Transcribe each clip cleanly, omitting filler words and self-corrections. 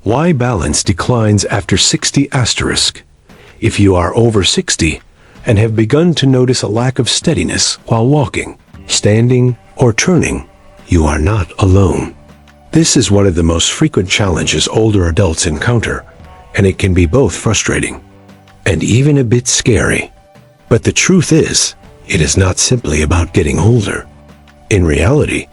Why balance declines after 60 asterisk. If you are over 60 and have begun to notice a lack of steadiness while walking, standing, or turning, you are not alone. This is one of the most frequent challenges older adults encounter, and it can be both frustrating and even a bit scary. But the truth is, it is not simply about getting older. In reality,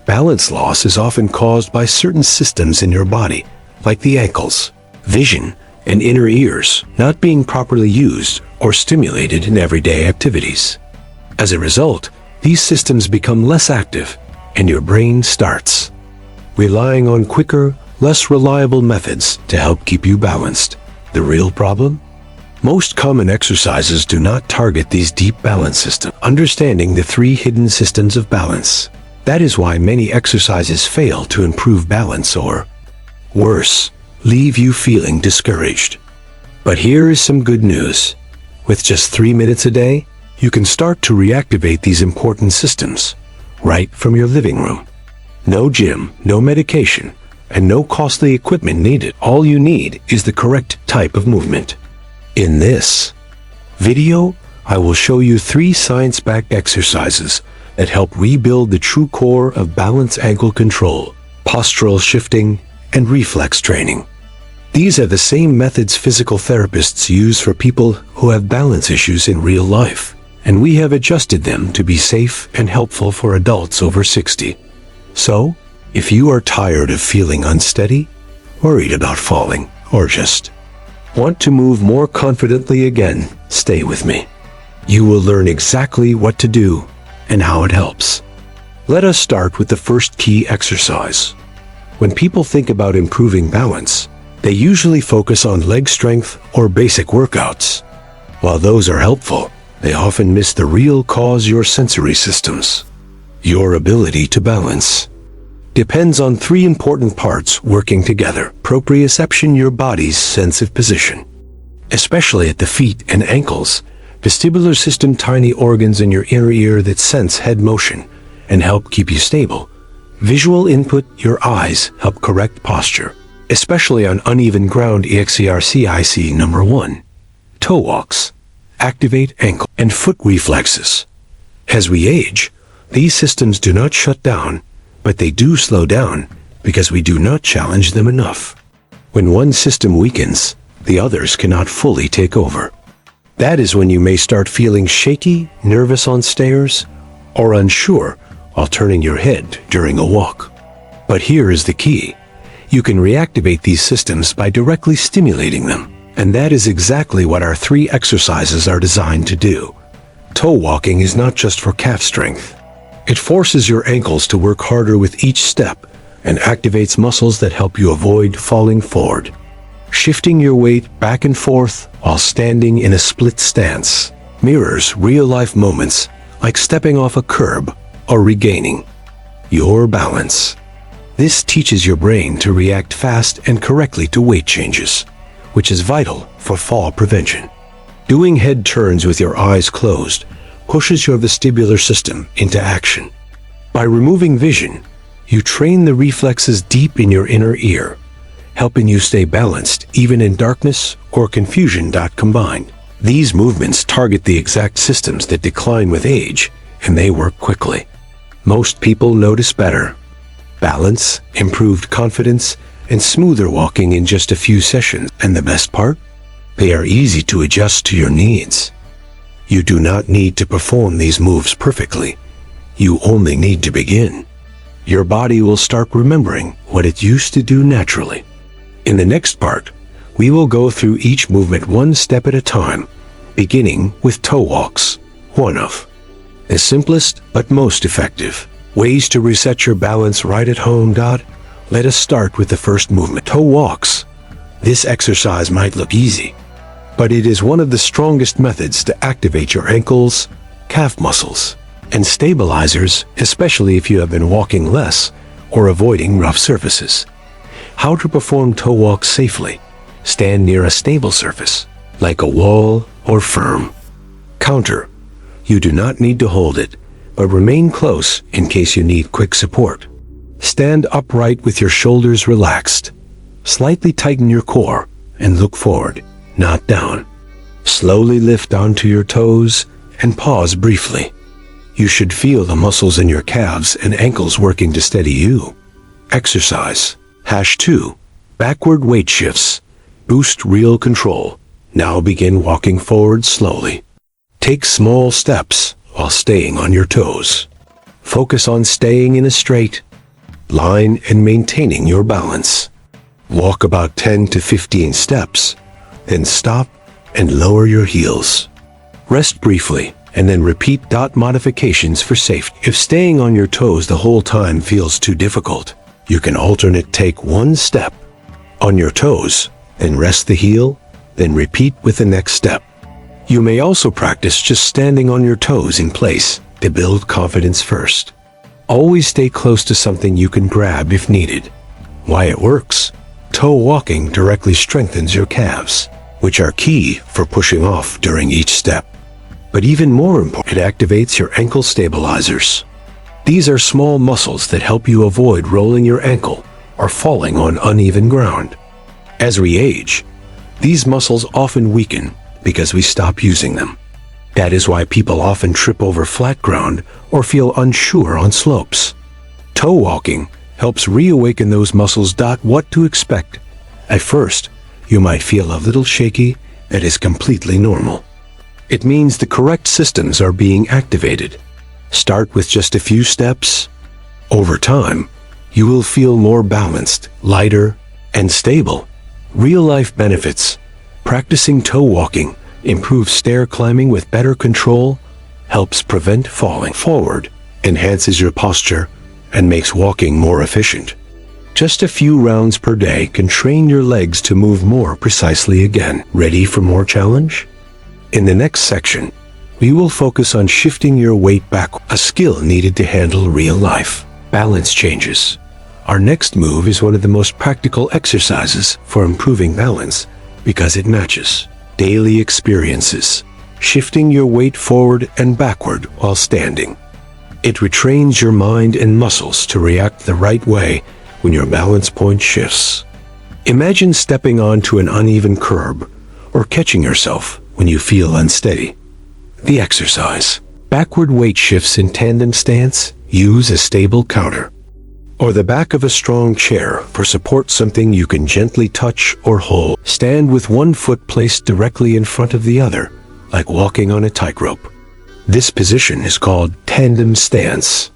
balance loss is often caused by certain systems in your body, like the ankles, vision, and inner ears, not being properly used or stimulated in everyday activities. As a result, these systems become less active, and your brain starts relying on quicker, less reliable methods to help keep you balanced. The real problem? Most common exercises do not target these deep balance systems, understanding the 3 hidden systems of balance. That is why many exercises fail to improve balance or, worse, leave you feeling discouraged. But here is some good news. With just 3 minutes a day, you can start to reactivate these important systems right from your living room. No gym, no medication, and no costly equipment needed. All you need is the correct type of movement. In this video, I will show you 3 science-backed exercises that help rebuild the true core of balance, ankle control, postural shifting, and reflex training. These are the same methods physical therapists use for people who have balance issues in real life, and we have adjusted them to be safe and helpful for adults over 60. So, if you are tired of feeling unsteady, worried about falling, or just want to move more confidently again, stay with me. You will learn exactly what to do and how it helps. Let us start with the first key exercise. When people think about improving balance, they usually focus on leg strength or basic workouts. While those are helpful, they often miss the real cause: your sensory systems. Your ability to balance depends on 3 important parts working together. Proprioception, your body's sense of position, especially at the feet and ankles. Vestibular system, tiny organs in your inner ear that sense head motion and help keep you stable. Visual input, your eyes help correct posture, especially on uneven ground. Exercise number 1. Toe walks. Activate ankle and foot reflexes. As we age, these systems do not shut down, but they do slow down because we do not challenge them enough. When one system weakens, the others cannot fully take over. That is when you may start feeling shaky, nervous on stairs, or unsure while turning your head during a walk. But here is the key. You can reactivate these systems by directly stimulating them, and that is exactly what our 3 exercises are designed to do. Toe walking is not just for calf strength. It forces your ankles to work harder with each step and activates muscles that help you avoid falling forward. Shifting your weight back and forth while standing in a split stance mirrors real-life moments like stepping off a curb or regaining your balance. This teaches your brain to react fast and correctly to weight changes, which is vital for fall prevention. Doing head turns with your eyes closed pushes your vestibular system into action. By removing vision, you train the reflexes deep in your inner ear, helping you stay balanced even in darkness or confusion. Combined, these movements target the exact systems that decline with age, and they work quickly. Most people notice better balance, improved confidence, and smoother walking in just a few sessions. And the best part? They are easy to adjust to your needs. You do not need to perform these moves perfectly. You only need to begin. Your body will start remembering what it used to do naturally. In the next part, we will go through each movement one step at a time, beginning with toe walks, one of the simplest but most effective ways to reset your balance right at home. Let us start with the first movement, toe walks. This exercise might look easy, but it is one of the strongest methods to activate your ankles, calf muscles, and stabilizers, especially if you have been walking less or avoiding rough surfaces. How to perform toe walks safely. Stand near a stable surface, like a wall or firm counter. You do not need to hold it, but remain close in case you need quick support. Stand upright with your shoulders relaxed. Slightly tighten your core and look forward, not down. Slowly lift onto your toes and pause briefly. You should feel the muscles in your calves and ankles working to steady you. Exercise. #2. Backward weight shifts. Boost real control. Now begin walking forward slowly. Take small steps while staying on your toes. Focus on staying in a straight line and maintaining your balance. Walk about 10 to 15 steps, then stop and lower your heels. Rest briefly and then repeat. Modifications for safety. If staying on your toes the whole time feels too difficult, you can alternate. Take one step on your toes, then rest the heel, then repeat with the next step. You may also practice just standing on your toes in place to build confidence first. Always stay close to something you can grab if needed. Why it works? Toe walking directly strengthens your calves, which are key for pushing off during each step. But even more important, it activates your ankle stabilizers. These are small muscles that help you avoid rolling your ankle or falling on uneven ground. As we age, these muscles often weaken because we stop using them. That is why people often trip over flat ground or feel unsure on slopes. Toe walking helps reawaken those muscles. What to expect? At first, you might feel a little shaky. That is completely normal. It means the correct systems are being activated. Start with just a few steps. Over time, you will feel more balanced, lighter, and stable. Real-life benefits. Practicing toe walking improves stair climbing with better control, helps prevent falling forward, enhances your posture, and makes walking more efficient. Just a few rounds per day can train your legs to move more precisely again. Ready for more challenge? In the next section, we will focus on shifting your weight back, a skill needed to handle real-life balance changes. Our next move is one of the most practical exercises for improving balance because it matches daily experiences, shifting your weight forward and backward while standing. It retrains your mind and muscles to react the right way when your balance point shifts. Imagine stepping onto an uneven curb or catching yourself when you feel unsteady. The exercise. Backward weight shifts in tandem stance. Use a stable counter or the back of a strong chair for support, something you can gently touch or hold. Stand with one foot placed directly in front of the other, like walking on a tightrope. This position is called tandem stance.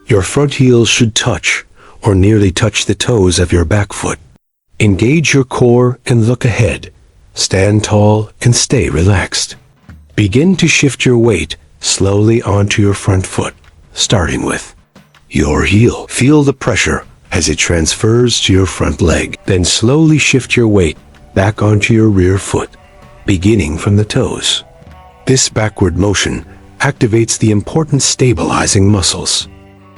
Your front heels should touch or nearly touch the toes of your back foot. Engage your core and look ahead. Stand tall and stay relaxed. Begin to shift your weight slowly onto your front foot, starting with your heel. Feel the pressure as it transfers to your front leg. Then slowly shift your weight back onto your rear foot, beginning from the toes. This backward motion activates the important stabilizing muscles.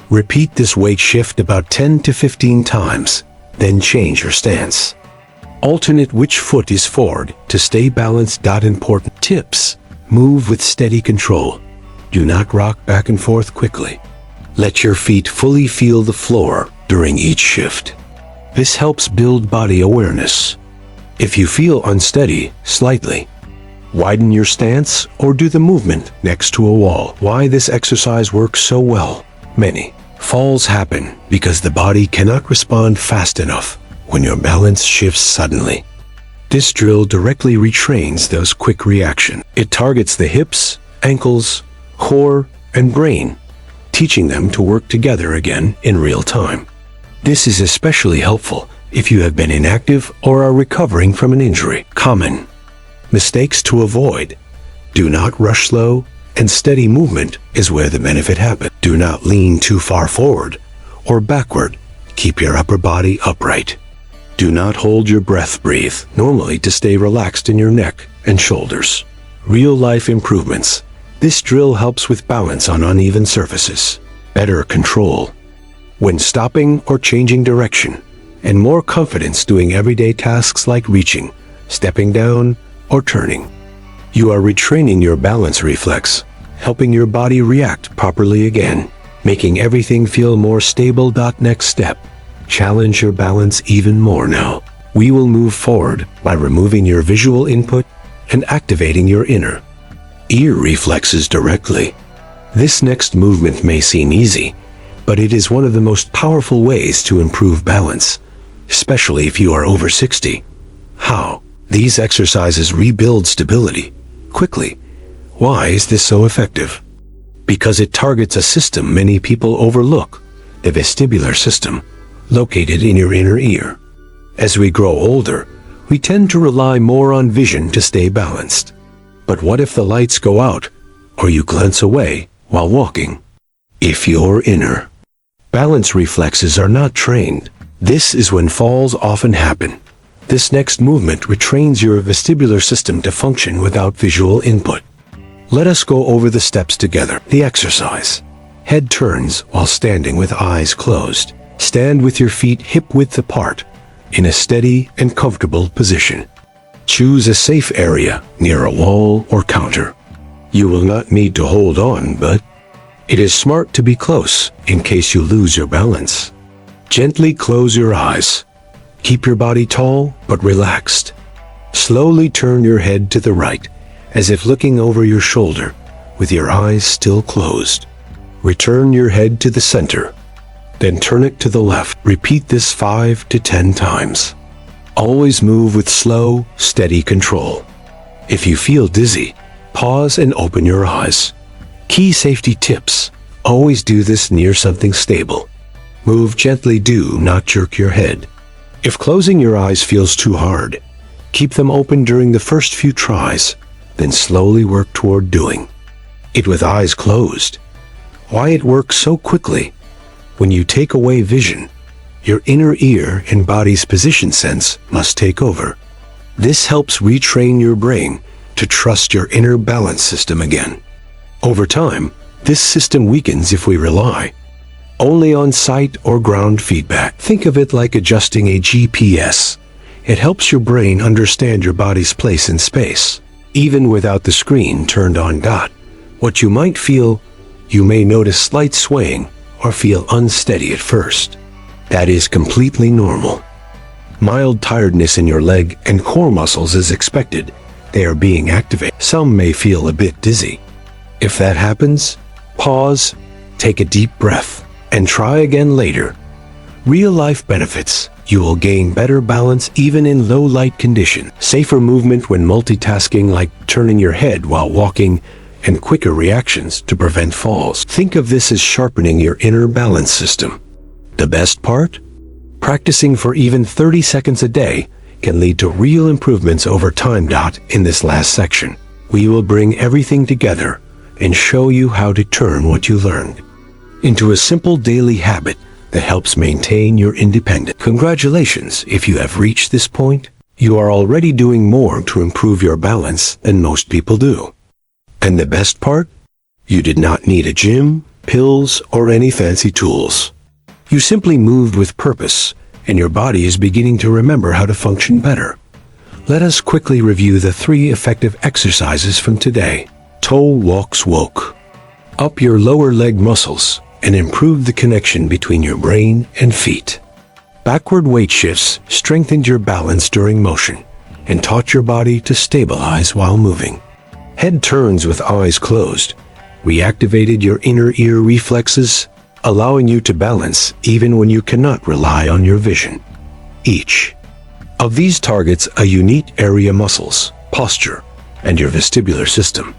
Repeat this weight shift about 10 to 15 times, then change your stance. Alternate which foot is forward to stay balanced. Important tips. Move with steady control. Do not rock back and forth quickly. Let your feet fully feel the floor during each shift. This helps build body awareness. If you feel unsteady, slightly widen your stance or do the movement next to a wall. Why this exercise works so well? Many falls happen because the body cannot respond fast enough when your balance shifts suddenly. This drill directly retrains those quick reactions. It targets the hips, ankles, core, and brain, teaching them to work together again in real time. This is especially helpful if you have been inactive or are recovering from an injury. Common mistakes to avoid. Do not rush. Slow and steady movement is where the benefit happens. Do not lean too far forward or backward. Keep your upper body upright. Do not hold your breath. Breathe normally to stay relaxed in your neck and shoulders. Real-life improvements. This drill helps with balance on uneven surfaces, better control when stopping or changing direction, and more confidence doing everyday tasks like reaching, stepping down, or turning. You are retraining your balance reflex, helping your body react properly again, making everything feel more stable. Next step. Challenge your balance even more now. We will move forward by removing your visual input and activating your inner ear reflexes directly. This next movement may seem easy, but it is one of the most powerful ways to improve balance, especially if you are over 60. How? These exercises rebuild stability quickly. Why is this so effective? Because it targets a system many people overlook, the vestibular system, located in your inner ear. As we grow older, we tend to rely more on vision to stay balanced. But what if the lights go out, or you glance away while walking? If your inner balance reflexes are not trained, this is when falls often happen. This next movement retrains your vestibular system to function without visual input. Let us go over the steps together. The exercise. Head turns while standing with eyes closed. Stand with your feet hip-width apart, in a steady and comfortable position. Choose a safe area near a wall or counter. You will not need to hold on, but it is smart to be close in case you lose your balance. Gently close your eyes. Keep your body tall but relaxed. Slowly turn your head to the right, as if looking over your shoulder, with your eyes still closed. Return your head to the center, then turn it to the left. Repeat this 5 to 10 times. Always move with slow, steady control. If you feel dizzy, pause and open your eyes. Key safety tips. Always do this near something stable. Move gently, do not jerk your head. If closing your eyes feels too hard, keep them open during the first few tries, then slowly work toward doing it with eyes closed. Why it works so quickly? When you take away vision, your inner ear and body's position sense must take over. This helps retrain your brain to trust your inner balance system again. Over time, this system weakens if we rely only on sight or ground feedback. Think of it like adjusting a GPS. It helps your brain understand your body's place in space, even without the screen turned on. What you might feel, you may notice slight swaying or feel unsteady at first. That is completely normal. Mild tiredness in your leg and core muscles is expected. They are being activated. Some may feel a bit dizzy. If that happens, pause, take a deep breath, and try again later. Real-life benefits. You will gain better balance even in low-light conditions. Safer movement when multitasking, like turning your head while walking, and quicker reactions to prevent falls. Think of this as sharpening your inner balance system. The best part? Practicing for even 30 seconds a day can lead to real improvements over time. In this last section, we will bring everything together and show you how to turn what you learned into a simple daily habit that helps maintain your independence. Congratulations, if you have reached this point, you are already doing more to improve your balance than most people do. And the best part? You did not need a gym, pills, or any fancy tools. You simply moved with purpose, and your body is beginning to remember how to function better. Let us quickly review the 3 effective exercises from today. Toe walks woke. Up your lower leg muscles and improve the connection between your brain and feet. Backward weight shifts strengthened your balance during motion and taught your body to stabilize while moving. Head turns with eyes closed reactivated your inner ear reflexes, allowing you to balance even when you cannot rely on your vision. Each of these targets a unique area: muscles, posture, and your vestibular system.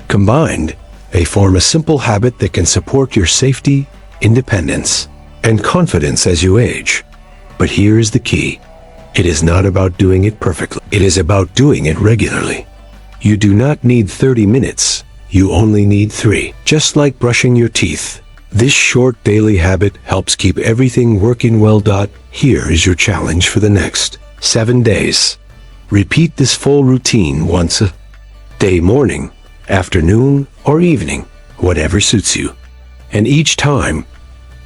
Combined, they form a simple habit that can support your safety, independence, and confidence as you age. But here is the key. It is not about doing it perfectly. It is about doing it regularly. You do not need 30 minutes. You only need 3. Just like brushing your teeth, this short daily habit helps keep everything working well. Here is your challenge for the next 7 days. Repeat this full routine once a day: morning, afternoon, or evening, whatever suits you. And each time,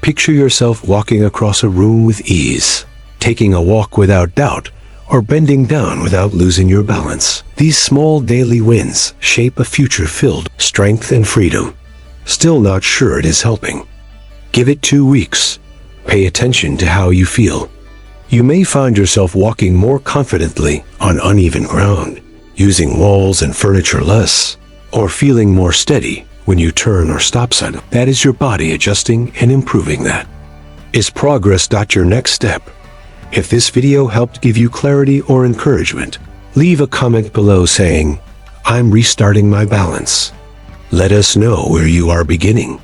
picture yourself walking across a room with ease, taking a walk without doubt, or bending down without losing your balance. These small daily wins shape a future filled with strength and freedom. Still not sure it is helping? Give it 2 weeks. Pay attention to how you feel. You may find yourself walking more confidently on uneven ground, using walls and furniture less, or feeling more steady when you turn or stop sign. That is your body adjusting and improving that. Is progress your next step? If this video helped give you clarity or encouragement, leave a comment below saying, "I'm restarting my balance." Let us know where you are beginning.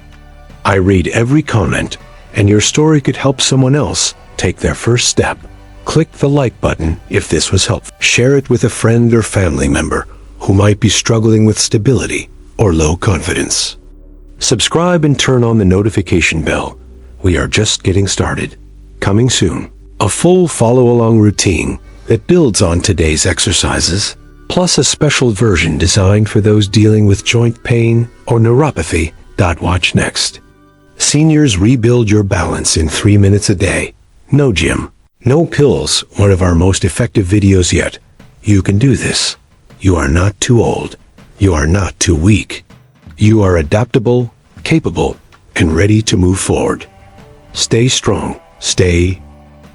I read every comment, and your story could help someone else take their first step. Click the like button if this was helpful. Share it with a friend or family member who might be struggling with stability or low confidence. Subscribe and turn on the notification bell. We are just getting started. Coming soon, a full follow-along routine that builds on today's exercises, plus a special version designed for those dealing with joint pain or neuropathy. Watch next. Seniors rebuild your balance in 3 minutes a day. No gym, no pills, one of our most effective videos yet. You can do this. You are not too old. You are not too weak. You are adaptable, capable, and ready to move forward. Stay strong, stay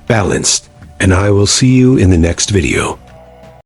balanced, and I will see you in the next video.